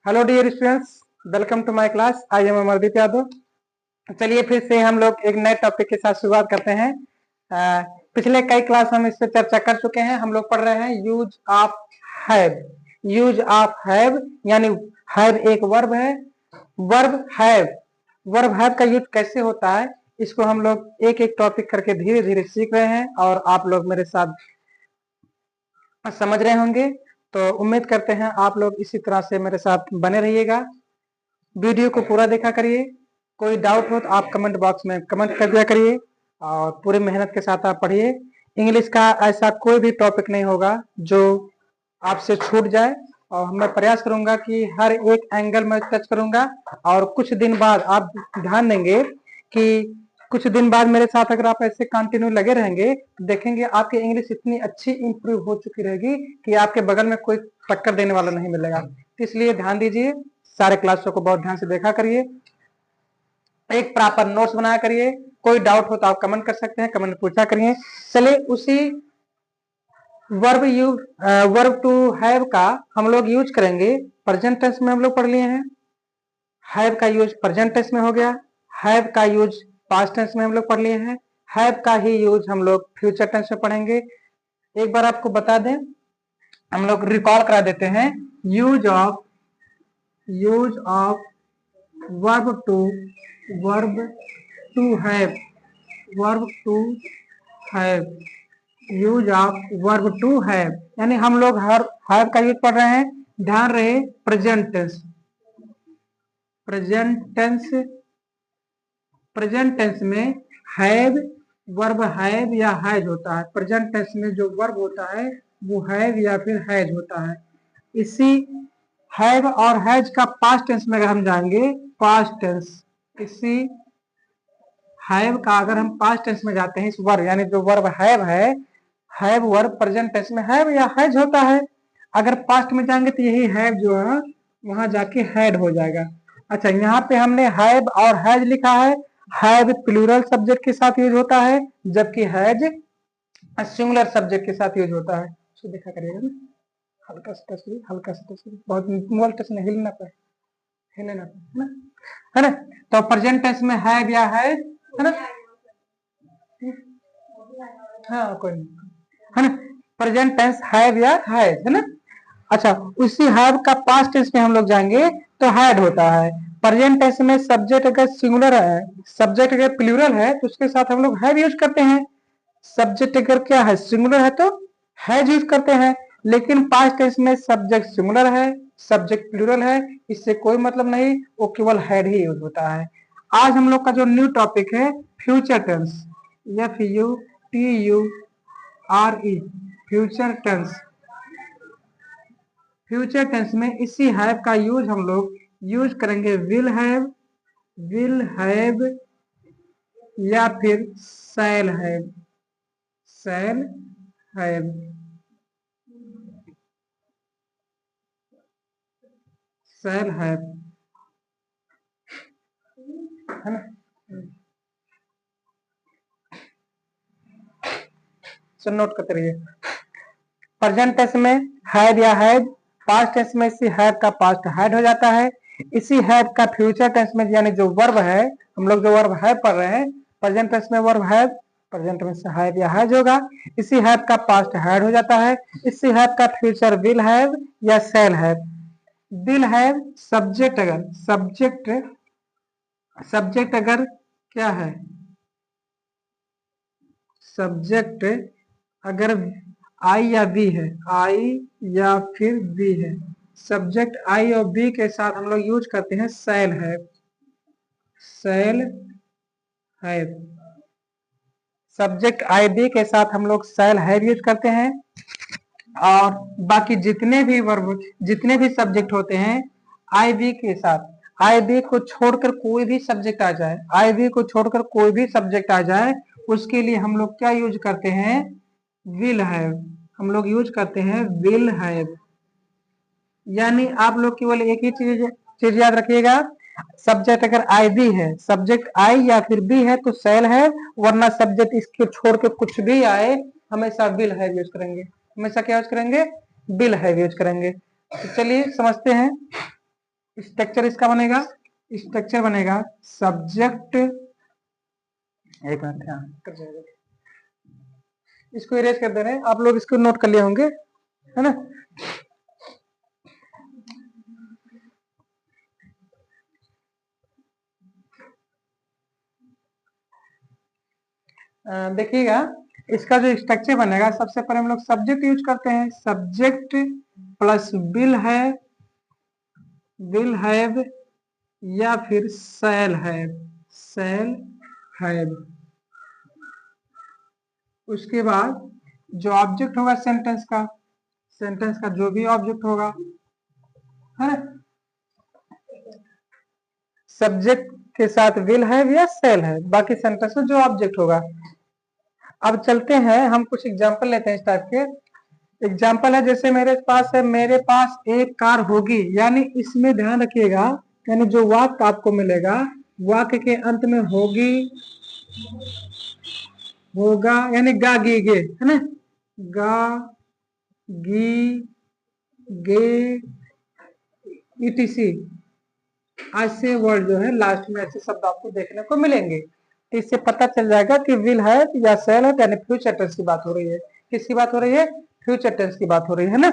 Hello dear students, welcome to my class. I am Amardeep Yadav. चलिए फिर से हम लोग एक नए टॉपिक के साथ शुरुआत करते हैं। पिछले कई क्लास हम इस पर चर्चा कर चुके हैं। हम लोग पढ़ रहे हैं use of have. Use of have यानी हैव एक वर्ब है। वर्ब हैव का यूज कैसे होता है, इसको हम लोग एक एक टॉपिक करके धीरे धीरे सीख रहे हैं और आप लोग मेरे साथ समझ रहे होंगे। तो उम्मीद करते हैं आप लोग इसी तरह से मेरे साथ बने रहिएगा। वीडियो को पूरा देखा करिए। कोई डाउट हो तो आप कमेंट बॉक्स में कमेंट कर दिया करिए और पूरी मेहनत के साथ आप पढ़िए। इंग्लिश का ऐसा कोई भी टॉपिक नहीं होगा जो आपसे छूट जाए और मैं प्रयास करूंगा कि हर एक एंगल में टच करूंगा। और कुछ दिन बाद आप ध्यान देंगे कि कुछ दिन बाद मेरे साथ अगर आप ऐसे कंटिन्यू लगे रहेंगे तो देखेंगे आपकी इंग्लिश इतनी अच्छी इंप्रूव हो चुकी रहेगी कि आपके बगल में कोई टक्कर देने वाला नहीं मिलेगा। इसलिए ध्यान दीजिए, सारे क्लासों को बहुत ध्यान से देखा करिए, एक प्रॉपर नोट्स बनाया करिए। कोई डाउट हो तो आप कमेंट कर सकते हैं, कमेंट पूछा करिए। चलिए उसी वर्ब टू हैव का हम लोग यूज करेंगे। प्रेजेंट टेंस में हम लोग पढ़ लिए हैं, हैव का यूज प्रेजेंट टेंस में हो गया। हैव का यूज पास्ट टेंस में हम लोग पढ़ लिए हैं। हैव का ही यूज हम लोग फ्यूचर टेंस में पढ़ेंगे। एक बार आपको बता दें, हम लोग रिकॉल करा देते हैं। Use of verb to have use of verb to have यानी हम लोग हर हैव का यूज पढ़ रहे हैं। ध्यान रहे, प्रेजेंट टेंस में हैव वर्ब हैव या हैज होता है। प्रेजेंट टेंस में जो वर्ब होता है वो हैव या फिर हैज होता है। इसी हैव और हैज का पास्ट टेंस में अगर हम जाएंगे, पास्ट टेंस, इसी हैव का अगर हम पास्ट टेंस में जाते हैं, इस वर्ब यानी जो वर्ब हैव है, हैव वर्ब प्रेजेंट टेंस में हैव या हैज होता है। अगर पास्ट में जाएंगे तो यही हैव जो है वहां जाके हैड हो जाएगा। अच्छा, यहाँ पे हमने हैव और हैज लिखा है। हैव प्लूरल सब्जेक्ट के साथ यूज होता है, जबकि हैज सिंगुलर सब्जेक्ट के साथ यूज होता है। इसको देखा करिएगा ना, हल्का सा टच करिए, बहुत मोबाइल टच नहीं, हिलना पाए, हिलने ना पाए, है ना। तो प्रेजेंट टेंस में हैव या हैज, है ना। हाँ कोई नहीं, है ना। प्रेजेंट टेंस हैव या हैज, है ना। अच्छा, उसी हैव का पास्ट टेंस में हम लोग जाएंगे तो हैड होता है। प्रेजेंट टेंस में सब्जेक्ट अगर सिंगुलर है, सब्जेक्ट अगर प्लूरल है तो उसके साथ हम लोग हैव यूज करते हैं। सब्जेक्ट अगर क्या है, सिंगुलर है तो हैज यूज करते हैं। लेकिन पास्ट टेंस में सब्जेक्ट सिंगुलर है, सब्जेक्ट प्लूरल है, इससे कोई मतलब नहीं, वो केवल हैड ही यूज होता है। आज हम लोग का जो न्यू टॉपिक है future tense, FUTURE, future tense. Future tense में इसी हैव का यूज हम लोग यूज करेंगे विल हैव या फिर शैल हैव। है ना। नोट करते रहिए। प्रेजेंट टेंस में हैड या हैज, पास्ट टेंस में इसी हैव का पास्ट हैड हो जाता है। इसी हैव का फ्यूचर टेंस में यानी जो वर्ब है, हम लोग जो वर्ब हैव पढ़ रहे हैं, प्रेजेंट टेंस में वर्ब हैव, प्रेजेंट में से हैव या हैज होगा। इसी हैव का पास्ट हैड हो जाता है। इसी हैव का फ्यूचर विल हैव या shall have. Will have subject अगर क्या है, सब्जेक्ट अगर आई या बी है, आई या फिर बी है, सब्जेक्ट आई और बी के साथ हम लोग यूज करते हैं shall have. Subject I we के साथ हम लोग शैल हैव यूज करते हैं। और बाकी जितने भी सब्जेक्ट होते हैं आई बी के साथ, आई बी को छोड़कर कोई भी सब्जेक्ट आ जाए, उसके लिए हम लोग क्या यूज करते हैं, विल हैव। हम लोग यूज करते हैं विल हैव। यानी आप लोग केवल एक ही चीज याद रखिएगा, सब्जेक्ट अगर आई बी है, सब्जेक्ट आई या फिर बी है तो शैल है, वरना सब्जेक्ट इसके छोड़ के कुछ भी आए हमेशा विल हैव यूज करेंगे। हमेशा क्या यूज करेंगे, विल हैव यूज करेंगे। तो चलिए समझते हैं। स्ट्रक्चर इसका बनेगा, स्ट्रक्चर बनेगा सब्जेक्ट, एक मिनट ध्यान कर जाएगा, इसको इरेज कर दे रहे हैं, आप लोग इसको नोट कर लिए होंगे, है ना। देखिएगा इसका जो स्ट्रक्चर बनेगा, सबसे पहले हम लोग सब्जेक्ट यूज करते हैं, सब्जेक्ट प्लस विल हैव या फिर शैल हैव। उसके बाद जो ऑब्जेक्ट होगा सेंटेंस का जो भी ऑब्जेक्ट होगा, है ना, सब्जेक्ट के साथ विल हैव या शैल हैव, बाकी सेंटेंस में जो ऑब्जेक्ट होगा। अब चलते हैं, हम कुछ एग्जांपल लेते हैं इस टाइप के। एग्जाम्पल है जैसे मेरे पास एक कार होगी, यानी इसमें ध्यान रखिएगा, यानी जो वाक्य आपको मिलेगा, वाक्य के अंत में होगी, होगा, यानी गा गी गे, है ना, गा गी गे ईटीसी, ऐसे वर्ड जो है लास्ट में ऐसे शब्द आपको देखने को मिलेंगे। तो इससे पता चल जाएगा कि विल है या शैल है, यानी फ्यूचर टेंस की बात हो रही है। किसकी बात हो रही है? फ्यूचर टेंस की बात हो रही है ना।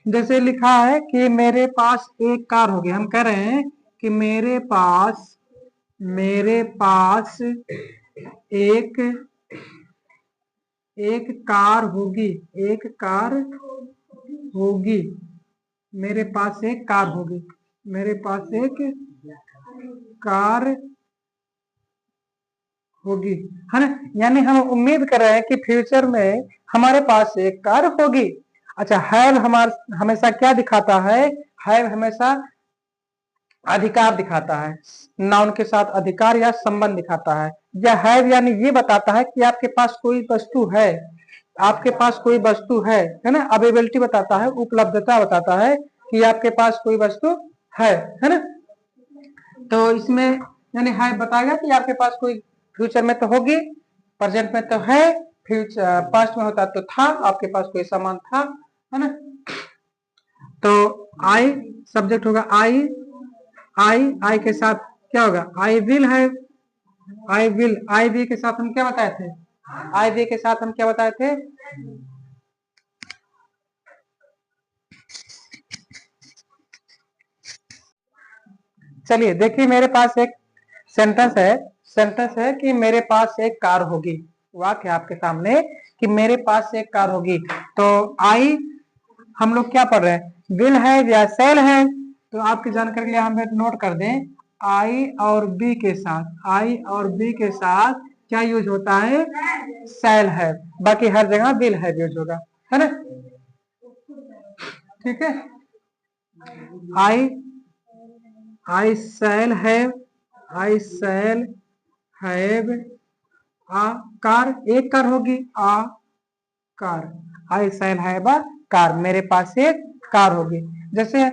जैसे लिखा है कि मेरे पास एक कार होगी, हम कह रहे हैं कि मेरे पास एक कार होगी, एक कार होगी, मेरे पास एक कार होगी, मेरे पास एक कार होगी, है ना। यानी हम उम्मीद कर रहे हैं कि फ्यूचर में हमारे पास एक कार होगी। अच्छा, हैव हमेशा क्या दिखाता है? हैव हमेशा अधिकार दिखाता है, नाउन के साथ अधिकार या संबंध दिखाता है। या हैव यानी ये बताता है कि आपके पास कोई वस्तु है, आपके पास कोई वस्तु है ना। अवेलेबिलिटी बताता है, उपलब्धता बताता है कि आपके पास कोई वस्तु है ना। तो इसमें यानी है बताएगा कि आपके पास कोई फ्यूचर में तो होगी, प्रेजेंट में तो है, फ्यूचर पास्ट में होता तो था, आपके पास कोई सामान था, है ना। तो आई सब्जेक्ट होगा, आई के साथ क्या होगा? आई विल है, आई बी के साथ हम क्या बताए थे? आई बी के साथ हम क्या बताए थे? चलिए देखिए, मेरे पास एक सेंटेंस है कि मेरे पास एक कार होगी, वाक्य आपके सामने कि मेरे पास एक कार होगी। तो आई हम लोग क्या पढ़ रहे हैं? विल है या शैल है? तो आपकी जानकारी के लिए हम नोट कर दें, आई और बी के साथ क्या यूज होता है? शैल है। बाकी हर जगह विल है यूज होगा, है ना। ठीक है, I shall have a car, एक कार होगी, a car, I shall have a car, मेरे पास एक कार होगी। जैसे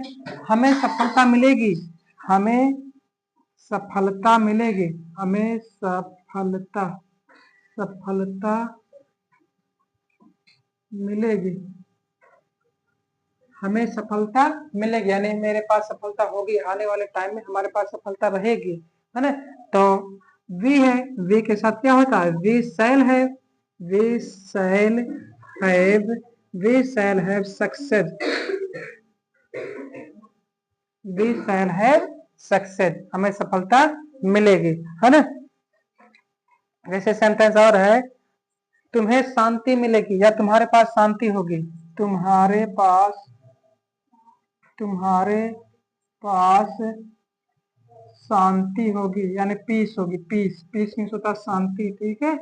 हमें सफलता मिलेगी, हमें सफलता मिलेगी, हमें सफलता मिलेगी, हमें सफलता मिलेगी, यानी मेरे पास सफलता होगी, आने वाले टाइम में हमारे पास सफलता रहेगी, है ना। तो वी है, वी के साथ क्या होता है? वी शैल है, we shall have, we shall have success, we shall have success, हमें सफलता मिलेगी, है ना। जैसे सेंटेंस और है, तुम्हें शांति मिलेगी या तुम्हारे पास शांति होगी, तुम्हारे पास शांति होगी, यानी पीस होगी, पीस मीन्स होता है शांति, ठीक है।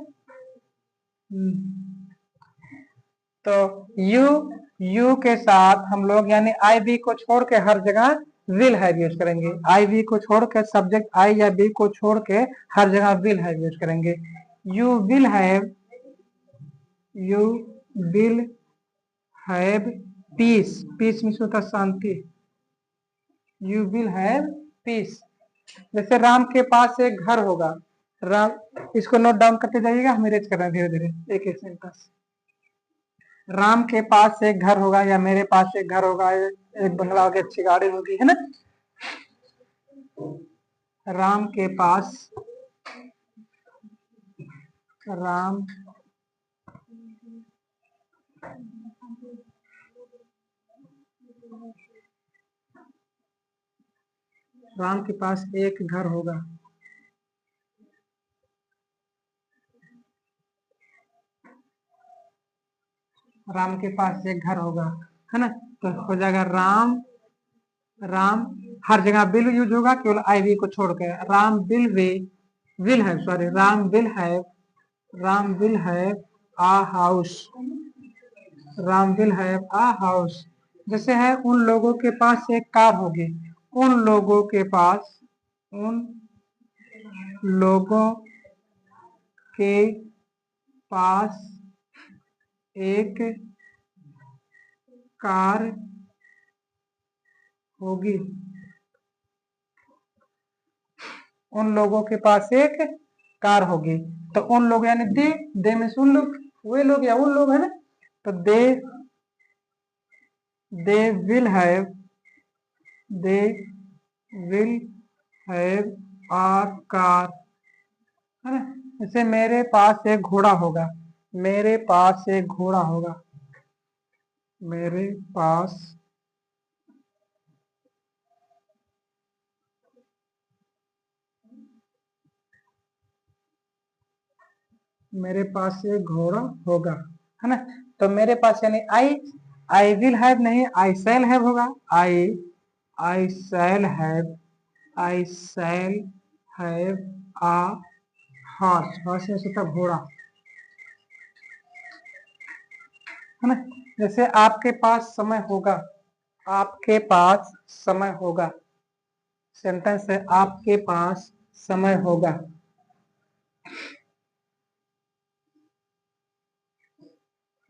तो यू के साथ हम लोग यानी आई बी को छोड़ के हर जगह विल हैव यूज करेंगे, आई बी को छोड़ के, सब्जेक्ट आई या बी को छोड़ के हर जगह विल हैव यूज करेंगे। You will have peace, peace means होता है शांति, यू विल हैव पीस। जैसे राम के पास एक घर होगा, राम, इसको नोट डाउन करते जाइएगा, हम इरेज कर रहे हैं धीरे धीरे एक एक सेंटेंस। राम के पास एक घर होगा या मेरे पास एक घर होगा, एक बंगला होगी, अच्छी गाड़ी होगी, है ना। राम के पास राम राम के पास एक घर होगा। राम के पास एक घर होगा, है ना। तो हो जाएगा राम, राम हर जगह विल यूज होगा, केवल आई वी को छोड़कर। Ram will have, sorry, Ram will have a house. Ram will have a house. जैसे है उन लोगों के पास एक कार होगी। उन लोगों के पास, उन लोगों के पास एक कार होगी। उन लोगों के पास एक कार होगी। तो उन लोग यानी दे में उन लोग, वे लोग या उन लोग, है ना। तो they will have they will have a car, है ना। जैसे मेरे पास एक घोड़ा होगा। मेरे पास एक घोड़ा होगा। मेरे पास मेरे पास एक घोड़ा होगा, है ना। तो मेरे पास यानी आई विल हैव नहीं, आई शैल हैव होगा। I shall have a horse. Horse में से घोड़ा, है ना। जैसे आपके पास समय होगा। आपके पास समय होगा। सेंटेंस है आपके पास समय होगा।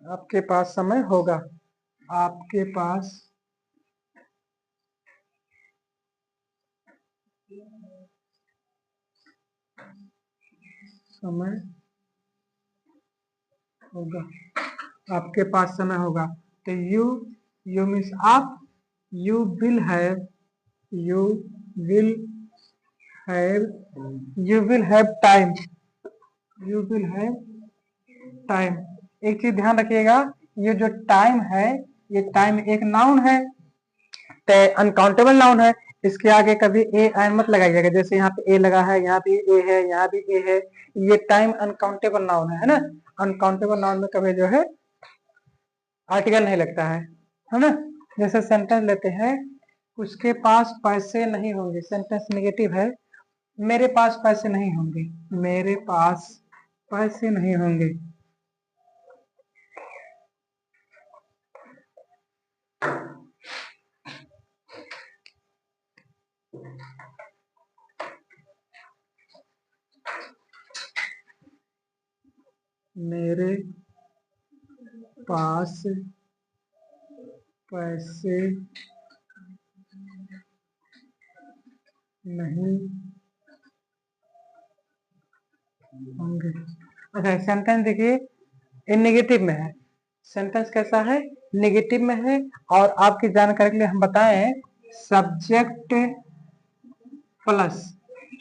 आपके पास समय होगा। आपके पास समय होगा। आपके पास समय होगा। तो यू मीन्स आप, you will have you will you will have time. You will have time. एक चीज ध्यान रखिएगा, ये जो टाइम है, ये टाइम एक नाउन है, अनकाउंटेबल नाउन है। इसके आगे कभी ए एन मत लगाइएगा। जैसे यहाँ पे ए लगा है, यहाँ भी ए है, यहाँ भी ए है। ये टाइम अनकाउंटेबल नाउन है ना। अनकाउंटेबल नाउन में कभी जो है आर्टिकल नहीं लगता है ना। जैसे सेंटेंस लेते हैं, उसके पास पैसे नहीं होंगे। सेंटेंस नेगेटिव है। मेरे पास पैसे नहीं होंगे। मेरे पास पैसे नहीं होंगे। मेरे पास पैसे नहीं होंगे। अच्छा, सेंटेंस देखिए, ये नेगेटिव में है। सेंटेंस कैसा है? नेगेटिव में है। और आपकी जानकारी के लिए हम बताएं, सब्जेक्ट प्लस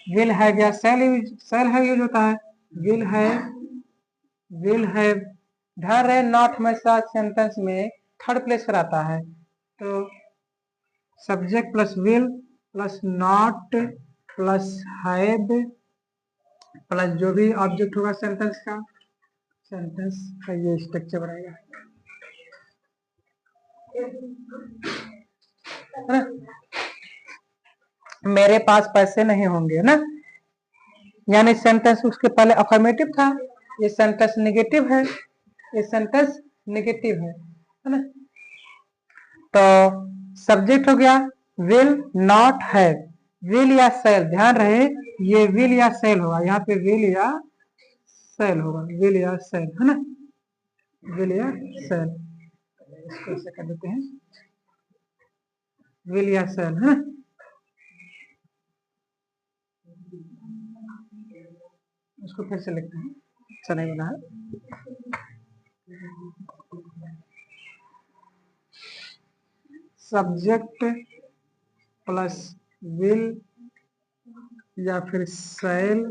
विल हैव या सेल हैव यूज होता है। विल हैव ध्यान रहे, नॉट हमेशा सेंटेंस में थर्ड प्लेस पर आता है। तो subject plus will plus not plus have plus जो भी ऑब्जेक्ट होगा सेंटेंस का ये स्ट्रक्चर बनेगा, है ना। मेरे पास पैसे नहीं होंगे, है ना। यानी सेंटेंस उसके पहले अफर्मेटिव था, ये सेंटेंस नेगेटिव है। ये सेंटेंस नेगेटिव है ना। तो सब्जेक्ट हो गया विल नॉट हैव। विल या सेल, ध्यान रहे, ये विल या सेल होगा। यहाँ पे विल या सेल होगा। विल या सेल, है ना। विल या सेल, इसको ऐसे कर देते हैं, विल या सेल, है ना। इसको फिर से लिखते हैं, अच्छा नहीं बना है। सब्जेक्ट प्लस विल या फिर शैल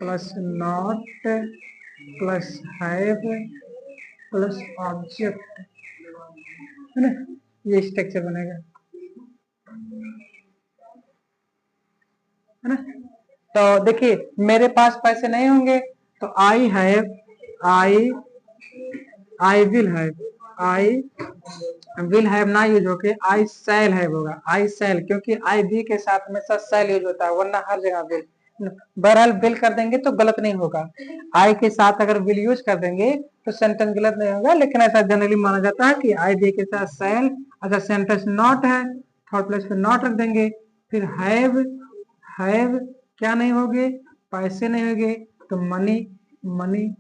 plus not plus have plus object, है ना, ये स्ट्रक्चर बनेगा, है ना। तो देखिए मेरे पास पैसे नहीं होंगे तो I have, I will have, I will have ना यूज होके आई शैल हैव होगा, आई शैल, क्योंकि आई भी के साथ हमेशा शैल यूज होता है, वरना हर जगह विल। बहरहाल विल कर देंगे तो गलत नहीं होगा, आई के साथ अगर विल यूज कर देंगे तो सेंटेंस गलत नहीं होगा, लेकिन ऐसा जनरली माना जाता है कि आई भी के साथ शैल। अगर सेंटेंस नॉट है थर्ड प्लेस पे नॉट रख देंगे। फिर हैव, हैव क्या नहीं होगे, पैसे नहीं होंगे, तो मनी, मनी,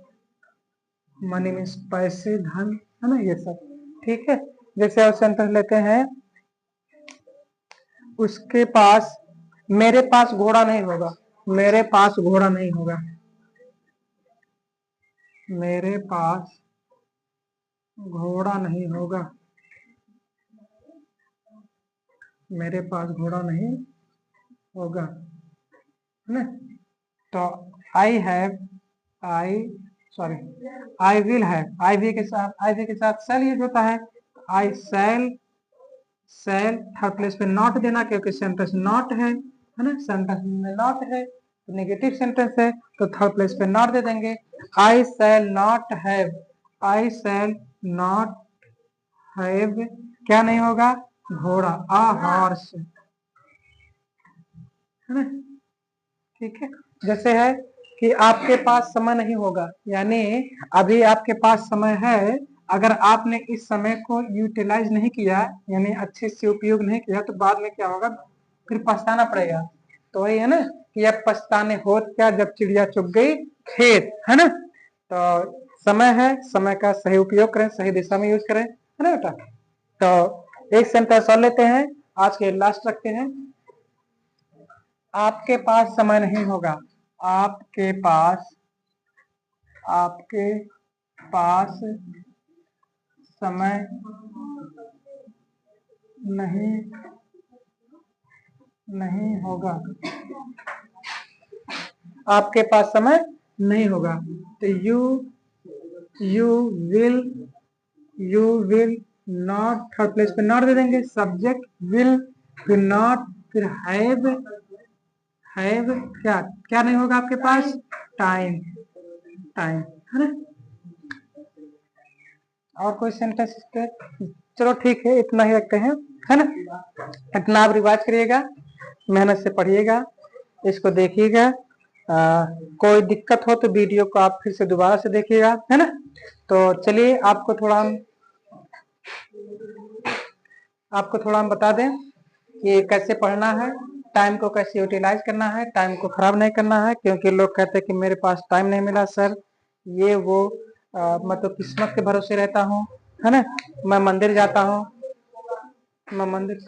मनी मीन्स पैसे, धन, है ना, ये सब, ठीक है। जैसे और सेंटेंस लेते हैं, उसके पास, मेरे पास घोड़ा नहीं होगा, मेरे पास घोड़ा नहीं होगा, मेरे पास घोड़ा नहीं होगा, मेरे पास घोड़ा नहीं होगा, है ना। तो I have, I sorry I will have, I we के साथ, आई वी के साथ शैल यूज होता है, I shell, shell third place पे नॉट देना क्योंकि सेंटेंस नॉट है ना, सेंटेंस में नॉट है तो नेगेटिव सेंटेंस है तो थर्ड प्लेस पे नॉट दे देंगे। I shall not have, I shall not have क्या नहीं होगा, घोड़ा, आ हॉर्स, है ना, ठीक है। जैसे है कि आपके पास समय नहीं होगा, यानी अभी आपके पास समय है, अगर आपने इस समय को यूटिलाइज नहीं किया, यानी अच्छे से उपयोग नहीं किया, तो बाद में क्या होगा, फिर पछताना पड़ेगा। तो वही है ना कि अब पछताने होत क्या जब चिड़िया चुग गई खेत, है ना। तो समय है, समय का सही उपयोग करें, सही दिशा में यूज करें, है ना बेटा। तो एक सेंटेंस और लेते हैं, आज के लास्ट रखते हैं। आपके पास समय नहीं होगा, आपके पास, आपके पास समय नहीं, नहीं होगा, आपके पास समय नहीं होगा, तो you will, you will not third place पे नॉट दे देंगे, सब्जेक्ट विल, फिर नॉट, फिर हैव, हैव क्या क्या नहीं होगा आपके पास, टाइम, टाइम, है ना। और कोई सेंटेंस, चलो ठीक है इतना ही रखते हैं, है ना। इतना आप रिवाइज करिएगा, मेहनत से पढ़िएगा, इसको देखिएगा। कोई दिक्कत हो तो वीडियो को आप फिर से दोबारा से देखिएगा, है ना। तो चलिए आपको थोड़ा हम बता दें कि कैसे पढ़ना है, टाइम को कैसे यूटिलाइज करना है, टाइम को खराब नहीं करना है, क्योंकि लोग कहते हैं कि मेरे पास टाइम नहीं मिला सर, ये वो, मैं तो किस्मत के भरोसे रहता हूँ, है ना, मैं मंदिर जाता हूँ, मैं मंदिर,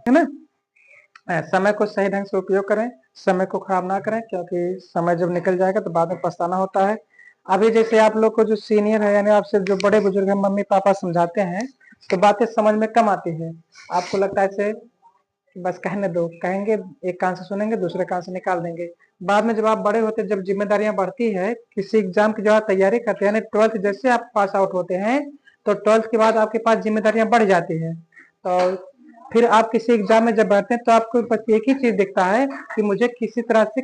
है ना। समय को सही ढंग से उपयोग करें, समय को खराब ना करें, क्योंकि समय जब निकल जाएगा तो बाद में पछताना होता है। अभी जैसे आप लोग को जो सीनियर है, यानी आपसे जो बड़े बुजुर्ग हैं, मम्मी पापा समझाते हैं तो बातें समझ में कम आती है, आपको लगता है ऐसे बस कहने दो, कहेंगे एक कान से सुनेंगे दूसरे कान से निकाल देंगे। बाद में जब आप बड़े होते, जब जिम्मेदारियां बढ़ती है, किसी एग्जाम की जब आप तैयारी करते हैं, ट्वेल्थ जैसे आप पास आउट होते हैं तो ट्वेल्थ के बाद आपके पास जिम्मेदारियां बढ़ जाती है, तो फिर आप किसी एग्जाम में जब बैठते हैं तो आपको एक ही चीज दिखता है कि मुझे किसी तरह से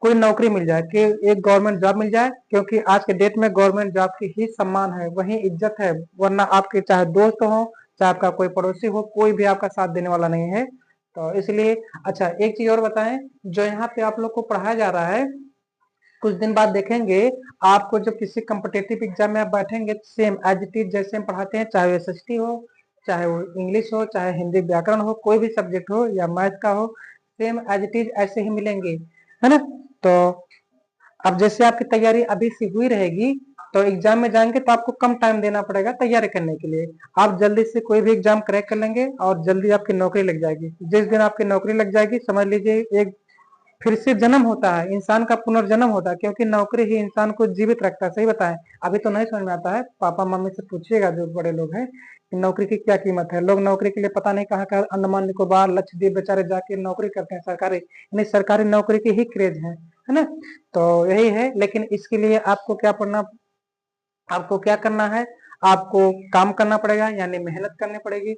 कोई नौकरी मिल जाए, कि एक गवर्नमेंट जॉब मिल जाए, क्योंकि आज के डेट में गवर्नमेंट जॉब की ही सम्मान है, वही इज्जत है, वरना आपके चाहे दोस्त हो, चाहे आपका कोई पड़ोसी हो, कोई भी आपका साथ देने वाला नहीं है। तो इसलिए अच्छा एक चीज और बताएं, जो यहाँ पे आप लोग को पढ़ाया जा रहा है, कुछ दिन बाद देखेंगे आपको जब किसी कम्पिटेटिव एग्जाम में आप बैठेंगे, सेम एज इट इज जैसे हम पढ़ाते हैं, चाहे वो एसएसटी हो, चाहे वो इंग्लिश हो, चाहे हिंदी व्याकरण हो, कोई भी सब्जेक्ट हो या मैथ का हो, सेम एज इट इज ऐसे ही मिलेंगे, है ना। तो अब जैसे आपकी तैयारी अभी से हुई रहेगी, तो एग्जाम में जाएंगे तो आपको कम टाइम देना पड़ेगा तैयारी करने के लिए, आप जल्दी से कोई भी एग्जाम क्रैक कर लेंगे और जल्दी आपकी नौकरी लग जाएगी। जिस दिन आपकी नौकरी लग जाएगी, समझ लीजिए एक फिर से जन्म होता है, इंसान का पुनर्जन्म होता है, क्योंकि नौकरी ही इंसान को जीवित रखता है। सही बताएं, अभी तो नहीं समझ में आता है, पापा मम्मी से पूछिएगा जो बड़े लोग हैं, कि नौकरी की क्या कीमत है। लोग नौकरी के लिए पता नहीं कहाँ अंडमान निकोबार लक्षद्वीप बेचारे जाके नौकरी करते हैं सरकारी, यानी सरकारी नौकरी की ही क्रेज है ना। तो यही है, लेकिन इसके लिए आपको क्या पढ़ना, आपको क्या करना है, आपको काम करना पड़ेगा, यानी मेहनत करनी पड़ेगी।